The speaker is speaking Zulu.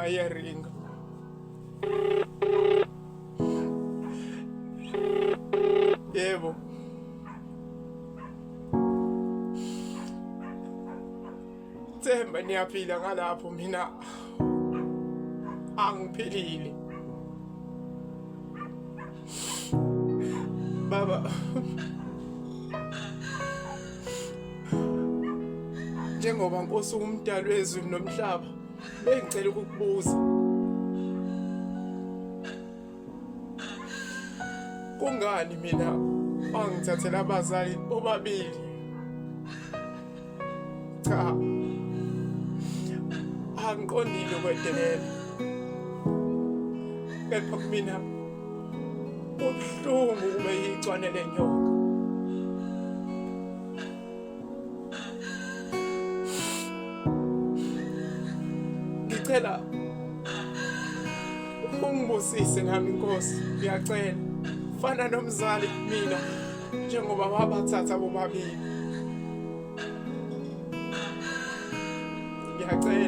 noma iyaringa. Yebo. Themba niyaphila ngalapho mina angiphilile. Baba. Njengoba Nkosi umdali wezulu nomhlaba, bengicela ukukubuza. Kungani mina bangithathela abazali bobabili? Cha. Angiqondile ukwedelela. Kepha kumina kubuhlungu kube yicwane lenyoka. Ngicela ungibusise nami Nkosi, ngiyacela. Fana nomzali kumina njengoba wabathatha bobabili. Ngiyacela.